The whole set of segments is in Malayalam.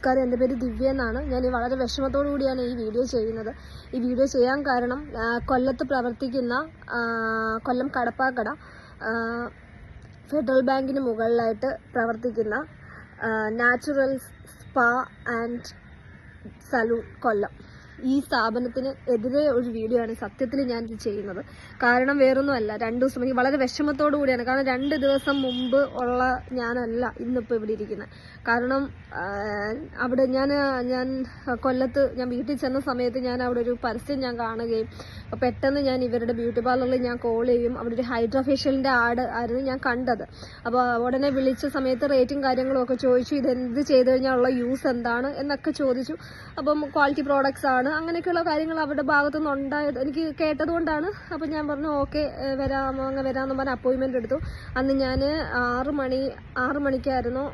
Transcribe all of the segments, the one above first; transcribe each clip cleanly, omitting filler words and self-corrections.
നമസ്കാരം, എൻ്റെ പേര് ദിവ്യ എന്നാണ്. ഞാൻ വളരെ വിഷമത്തോടു കൂടിയാണ് ഈ വീഡിയോ ചെയ്യുന്നത്. ഈ വീഡിയോ ചെയ്യാൻ കാരണം കൊല്ലത്ത് പ്രവർത്തിക്കുന്ന കൊല്ലം കടപ്പാക്കട ഫെഡറൽ ബാങ്കിന് മുകളിലായിട്ട് പ്രവർത്തിക്കുന്ന നാച്ചുറൽ സ്പാ ആൻഡ് സലൂൺ കൊല്ലം, ഈ സ്ഥാപനത്തിന് എതിരെ ഒരു വീഡിയോ ആണ് സത്യത്തിൽ ഞാനിത് ചെയ്യുന്നത്. കാരണം വേറൊന്നുമല്ല, 2 ദിവസം എനിക്ക് വളരെ വിഷമത്തോടു കൂടിയാണ്. കാരണം 2 ദിവസം മുമ്പ് ഉള്ള ഞാനല്ല ഇന്നിപ്പോൾ ഇവിടെ ഇരിക്കുന്നത്. കാരണം അവിടെ ഞാൻ കൊല്ലത്ത് ഞാൻ വീട്ടിൽ ചെന്ന സമയത്ത് ഞാൻ അവിടെ ഒരു പരസ്യം ഞാൻ കാണുകയും പെട്ടെന്ന് ഞാൻ ഇവരുടെ ബ്യൂട്ടി പാർലറിൽ ഞാൻ കോൾ ചെയ്യും. അവിടെ ഒരു ഹൈഡ്രാ ഫേഷ്യലിൻ്റെ ആഡ് ആയിരുന്നു ഞാൻ കണ്ടത്. അപ്പോൾ ഉടനെ വിളിച്ച സമയത്ത് റേറ്റും കാര്യങ്ങളും ഒക്കെ ചോദിച്ചു, ഇതെന്ത് ചെയ്ത് കഴിഞ്ഞാലുള്ള യൂസ് എന്താണ് എന്നൊക്കെ ചോദിച്ചു. അപ്പം ക്വാളിറ്റി പ്രോഡക്ട്സ് ആണ്, അങ്ങനെയൊക്കെയുള്ള കാര്യങ്ങൾ അവരുടെ ഭാഗത്തുനിന്ന് ഉണ്ടായത് എനിക്ക് കേട്ടതുകൊണ്ടാണ്. അപ്പം ഞാൻ പറഞ്ഞു ഓക്കെ വരാമെന്ന് പറഞ്ഞ് അപ്പോയിൻമെൻ്റ് എടുത്തു. അന്ന് ഞാൻ 6 മണിക്കായിരുന്നു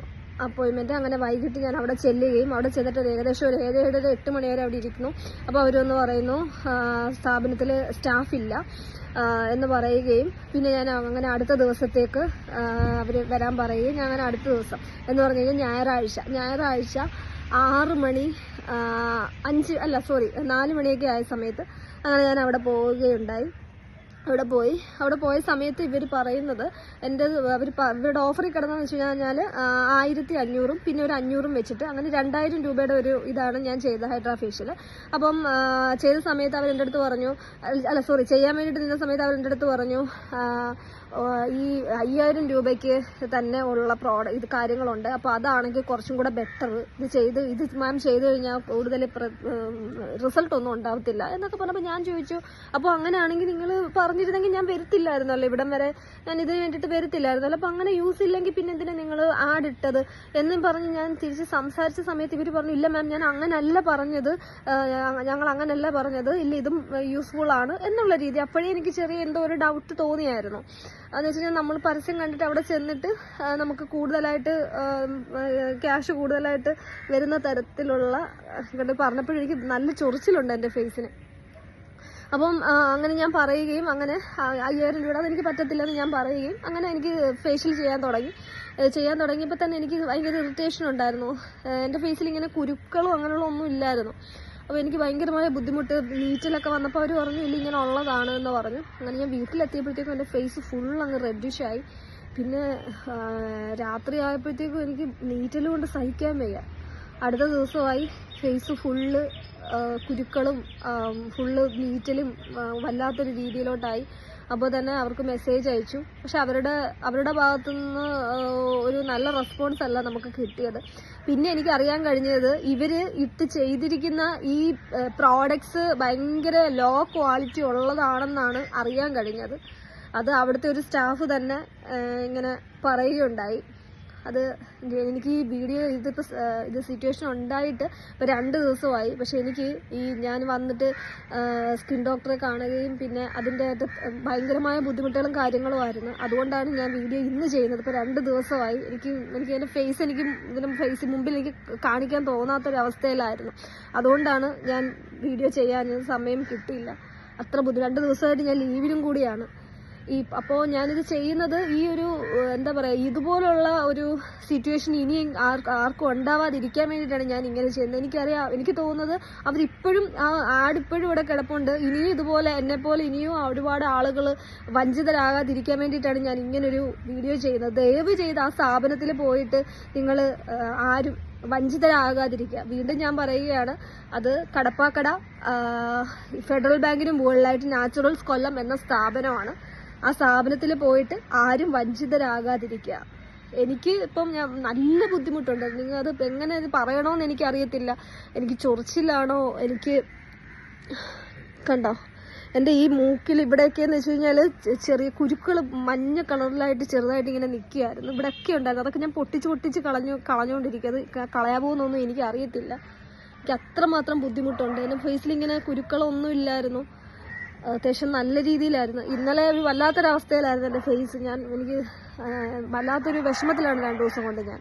അപ്പോയിൻമെൻറ്റ്. അങ്ങനെ വൈകിട്ട് ഞാൻ അവിടെ ചെല്ലുകയും അവിടെ ചെന്നിട്ട് ഏകദേശം ഒരു 7-8 മണി വരെ അവിടെ ഇരിക്കുന്നു. അപ്പോൾ അവരൊന്ന് പറയുന്നു സ്ഥാപനത്തിൽ സ്റ്റാഫില്ല എന്ന് പറയുകയും പിന്നെ ഞാൻ അങ്ങനെ അടുത്ത ദിവസത്തേക്ക് അവർ വരാൻ പറയുകയും ഞാൻ അങ്ങനെ അടുത്ത ദിവസം എന്ന് പറഞ്ഞു കഴിഞ്ഞാൽ ഞായറാഴ്ച 4 മണിയൊക്കെ ആയ സമയത്ത് അങ്ങനെ ഞാൻ അവിടെ പോവുകയുണ്ടായി. അവിടെ പോയ സമയത്ത് ഇവർ പറയുന്നത് ഇവരുടെ ഓഫറിൽ കിടന്നതെന്ന് വെച്ച് കഴിഞ്ഞാൽ 1500 പിന്നെ ഒരു 500 വെച്ചിട്ട് അങ്ങനെ 2000 രൂപയുടെ ഒരു ഇതാണ് ഞാൻ ചെയ്ത ഹൈഡ്രാ ഫേഷ്യൽ. അപ്പം ചെയ്ത സമയത്ത് അവരെൻ്റെ അടുത്ത് പറഞ്ഞു, ചെയ്യാൻ വേണ്ടിയിട്ട് നിന്ന സമയത്ത് അവരെൻ്റെ അടുത്ത് പറഞ്ഞു ഈ 5000 രൂപയ്ക്ക് തന്നെ ഉള്ള ഇത് കാര്യങ്ങളുണ്ട്, അപ്പോൾ അതാണെങ്കിൽ കുറച്ചും കൂടെ ബെറ്റർ, ഇത് മാം ചെയ്ത് കഴിഞ്ഞാൽ കൂടുതൽ റിസൾട്ട് ഒന്നും ഉണ്ടാവത്തില്ല എന്നൊക്കെ പറഞ്ഞപ്പോൾ ഞാൻ ചോദിച്ചു, അപ്പോൾ അങ്ങനെയാണെങ്കിൽ നിങ്ങൾ പറഞ്ഞിരുന്നെങ്കിൽ ഞാൻ വരത്തില്ലായിരുന്നല്ലോ, ഇവിടം വരെ ഞാൻ ഇതിന് വേണ്ടിയിട്ട് വരത്തില്ലായിരുന്നല്ലോ, അപ്പോൾ അങ്ങനെ യൂസ് ഇല്ലെങ്കിൽ പിന്നെ എന്തിനാ നിങ്ങൾ ആഡ് ഇട്ടത് എന്നും പറഞ്ഞ് ഞാൻ തിരിച്ച് സംസാരിച്ച സമയത്ത് ഇവർ പറഞ്ഞു, ഇല്ല മാം ഞാൻ അങ്ങനല്ല പറഞ്ഞത്, ഞങ്ങൾ അങ്ങനല്ല പറഞ്ഞത്, ഇല്ല ഇതും യൂസ്ഫുൾ ആണ് എന്നുള്ള രീതി. അപ്പോഴേ എനിക്ക് ചെറിയ എന്തോ ഒരു ഡൗട്ട് തോന്നിയായിരുന്നു. അതെന്ന് വെച്ച് കഴിഞ്ഞാൽ നമ്മൾ പരസ്യം കണ്ടിട്ട് അവിടെ ചെന്നിട്ട് നമുക്ക് കൂടുതലായിട്ട് ക്യാഷ് കൂടുതലായിട്ട് വരുന്ന തരത്തിലുള്ള കണ്ട് പറഞ്ഞപ്പോഴും എനിക്ക് നല്ല ചൊറിച്ചിലുണ്ട് എൻ്റെ ഫേസിന്. അപ്പം അങ്ങനെ ഞാൻ പറയുകയും അങ്ങനെ 5000 രൂപ അതെനിക്ക് പറ്റത്തില്ലെന്ന് ഞാൻ പറയുകയും അങ്ങനെ എനിക്ക് ഫേഷ്യൽ ചെയ്യാൻ തുടങ്ങിയപ്പോൾ തന്നെ എനിക്ക് ഭയങ്കര ഇറിറ്റേഷൻ ഉണ്ടായിരുന്നു. എൻ്റെ ഫേസിൽ ഇങ്ങനെ കുരുക്കളും അങ്ങനെയുള്ള ഒന്നും ഇല്ലായിരുന്നു. അപ്പോൾ എനിക്ക് ഭയങ്കരമായ ബുദ്ധിമുട്ട്, നീറ്റിലൊക്കെ വന്നപ്പോൾ അവർ പറഞ്ഞു ഇല്ല ഇങ്ങനെ ഉള്ളതാണ് എന്ന് പറഞ്ഞു. അങ്ങനെ ഞാൻ വീട്ടിലെത്തിയപ്പോഴത്തേക്കും എൻ്റെ ഫേസ് ഫുൾ അങ്ങ് റെഡിഷായി. പിന്നെ രാത്രി ആയപ്പോഴത്തേക്കും എനിക്ക് നീറ്റൽ കൊണ്ട് സഹിക്കാൻ വയ്യ. അടുത്ത ദിവസമായി ഫേസ് ഫുള്ള് കുരുക്കളും ഫുള്ള് നീറ്റലും വല്ലാത്തൊരു രീതിയിലോട്ടായി. അപ്പോൾ തന്നെ അവർക്ക് മെസ്സേജ് അയച്ചു. പക്ഷെ അവരുടെ ഭാഗത്തുനിന്ന് ഒരു നല്ല റെസ്പോൺസ് അല്ല നമുക്ക് കിട്ടിയത്. പിന്നെ എനിക്ക് അറിയാൻ കഴിഞ്ഞത് ഇവർ ഇട്ട് ചെയ്തിരിക്കുന്ന ഈ പ്രോഡക്ട്സ് ഭയങ്കര ലോ ക്വാളിറ്റി ഉള്ളതാണെന്നാണ് അറിയാൻ കഴിഞ്ഞത്. അത് അവിടുത്തെ ഒരു സ്റ്റാഫ് തന്നെ ഇങ്ങനെ പറയുകയുണ്ടായി. അത് എനിക്ക് ഈ വീഡിയോ ഇത് സിറ്റുവേഷൻ ഉണ്ടായിട്ട് ഇപ്പോൾ 2 ദിവസമായി. പക്ഷെ എനിക്ക് ഞാൻ വന്നിട്ട് സ്കിൻ ഡോക്ടറെ കാണുകയും പിന്നെ അതിൻ്റെ ഭയങ്കരമായ ബുദ്ധിമുട്ടുകളും കാര്യങ്ങളുമായിരുന്നു. അതുകൊണ്ടാണ് ഞാൻ വീഡിയോ ഇന്ന് ചെയ്യുന്നത്. ഇപ്പോൾ 2 ദിവസമായി. എനിക്ക് എൻ്റെ ഫേസ് മുമ്പിൽ എനിക്ക് കാണിക്കാൻ തോന്നാത്തൊരവസ്ഥയിലായിരുന്നു. അതുകൊണ്ടാണ് ഞാൻ വീഡിയോ ചെയ്യാൻ സമയം കിട്ടിയില്ല. അത്ര 2 ദിവസമായിട്ട് ഞാൻ ലീവിനും കൂടിയാണ്. അപ്പോൾ ഞാനിത് ചെയ്യുന്നത് ഈ ഒരു എന്താ പറയുക, ഇതുപോലുള്ള ഒരു സിറ്റുവേഷൻ ഇനി ആർക്കും ഉണ്ടാവാതിരിക്കാൻ വേണ്ടിയിട്ടാണ് ഞാൻ ഇങ്ങനെ ചെയ്യുന്നത്. എനിക്ക് തോന്നുന്നത് അവരിപ്പോഴും ആഡ് ഇപ്പോഴും ഇവിടെ കിടപ്പുണ്ട്. ഇനിയും ഇതുപോലെ എന്നെപ്പോലെ ഇനിയും ഒരുപാട് ആളുകൾ വഞ്ചിതരാകാതിരിക്കാൻ വേണ്ടിയിട്ടാണ് ഞാൻ ഇങ്ങനൊരു വീഡിയോ ചെയ്യുന്നത്. ദയവ് ചെയ്ത് ആ സ്ഥാപനത്തിൽ പോയിട്ട് നിങ്ങൾ ആരും വഞ്ചിതരാകാതിരിക്കുക. വീണ്ടും ഞാൻ പറയുകയാണ്, അത് കടപ്പാക്കട ഫെഡറൽ ബാങ്കിന് മുകളിലായിട്ട് നാച്ചുറൽസ് കൊല്ലം എന്ന സ്ഥാപനമാണ്. ആ സ്ഥാപനത്തിൽ പോയിട്ട് ആരും വഞ്ചിതരാകാതിരിക്കുക. എനിക്ക് ഇപ്പം നല്ല ബുദ്ധിമുട്ടുണ്ട്. അത് എങ്ങനെ പറയണമെന്ന് എനിക്കറിയത്തില്ല. എനിക്ക് ചൊറിച്ചിലാണോ, എനിക്ക് കണ്ടോ എൻ്റെ ഈ മൂക്കിൽ ഇവിടെയൊക്കെയെന്ന് വെച്ച് കഴിഞ്ഞാൽ ചെറിയ കുരുക്കൾ മഞ്ഞ കളറിലായിട്ട് ചെറുതായിട്ട് ഇങ്ങനെ നിൽക്കുകയായിരുന്നു. ഇവിടെയൊക്കെ ഉണ്ടായിരുന്നു. അതൊക്കെ ഞാൻ പൊട്ടിച്ച് കളഞ്ഞുകൊണ്ടിരിക്കുക. അത് കളയാപോകുന്നൊന്നും എനിക്ക് അറിയത്തില്ല. എനിക്ക് അത്രമാത്രം ബുദ്ധിമുട്ടുണ്ട്. എൻ്റെ ഫേസിലിങ്ങനെ കുരുക്കളൊന്നും ഇല്ലായിരുന്നു. അത്യാവശ്യം നല്ല രീതിയിലായിരുന്നു. ഇന്നലെ ഒരു വല്ലാത്തൊരവസ്ഥയിലായിരുന്നു എൻ്റെ ഫേസ്. എനിക്ക് വല്ലാത്തൊരു വിഷമത്തിലാണ് 2 ദിവസം കൊണ്ട് ഞാൻ.